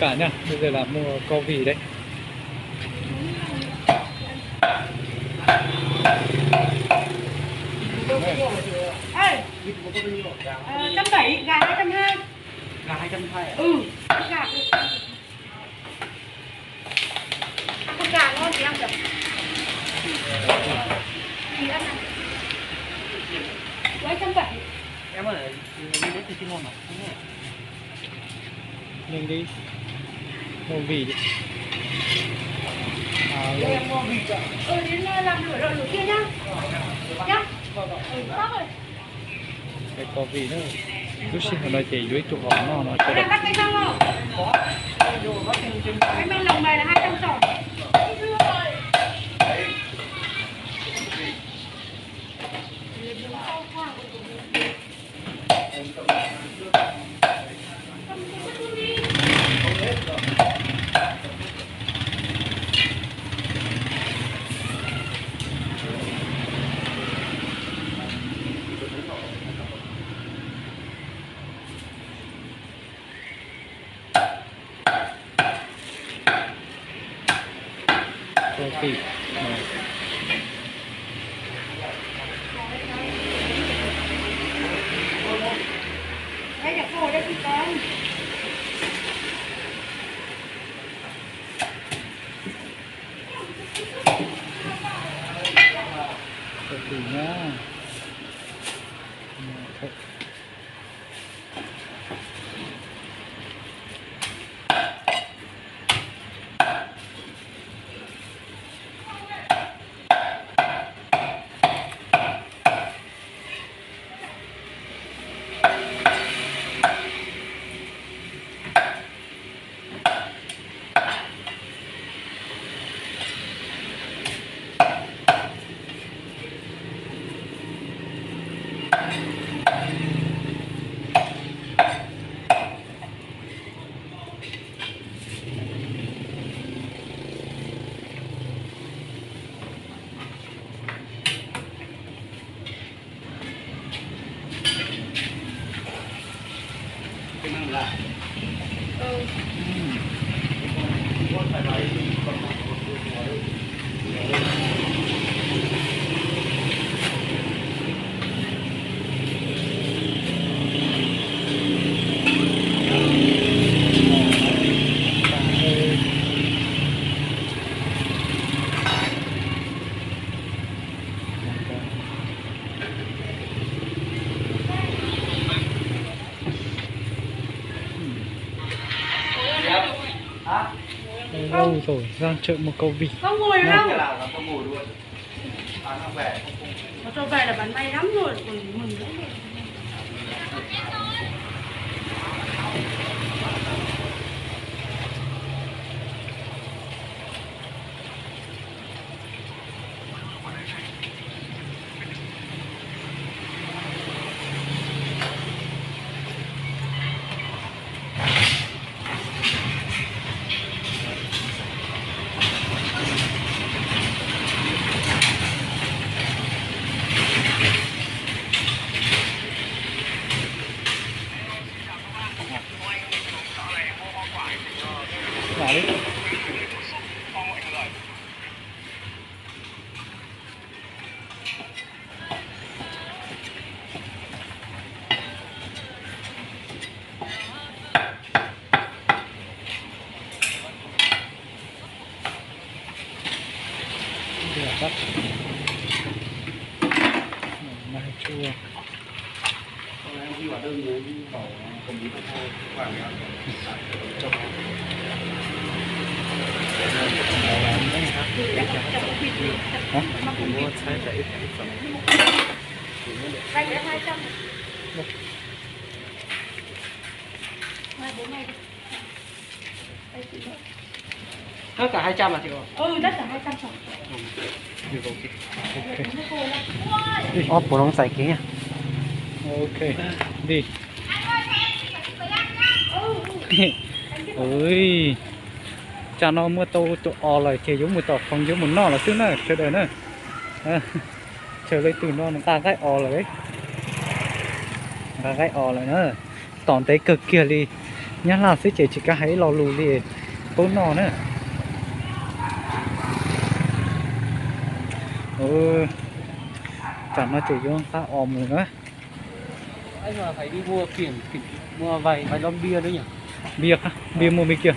cả nhá. Bây giờ là mua co vỉ đấy. Ê, 170, gà 220. Gà 220 à? Ừ, gà. Con gà ngon thì ăn được. Thì ăn này. 270. Em ở đi lấy từ trên ngon mà. Mình đi mua vỉ đi. Để em mua vịt ạ. Đến làm lửa kia nhá. Nhá. Bác ơi. Cái co vỉ nữa. Chút xin nó chỉ dưới chục hỏng nó cho Cái này đẹp. bắt cái răng không? Cái men lồng này là 200 sòng. Co vỉ. Đây là cô đây chị con. Co vỉ nhá. Cái năng là. Hả? Lâu rồi ra chợ một co vỉ. Không ngồi đâu. Cái nào là con ngồi luôn. Bán nó về không. Nó cho về là bán may lắm rồi, còn mừng nữa. Nhỏ đi. Được bắt. Mai chua. Em khi vào đơn muốn bảo cầm bí thôi, quản lý cho Hả? mua sai đấy. Đây là 200. Mai bố này. Đây chị ơi. Tất cả 200 là chị ạ. Ừ, tất cả 200 sòng. Ok. Ốp của nó xài kia nha. Ok. Đi. Ơi. Cha nó mua tô tô o lại thì giống một tọt không giống một nó là xứ này chờ đợi nữa. Chờ lấy từ nó ta gai o lại đấy. Ta gai o lại nữa. Tòn tới cực kia đi. nhá là sẽ chỉ cả hãy lò lù đi tốn nọ nữa chẳng nó chỉ vô ta ồm rồi nữa anh mà phải đi mua mua vài lon bia nữa nhỉ? bia mua bia kia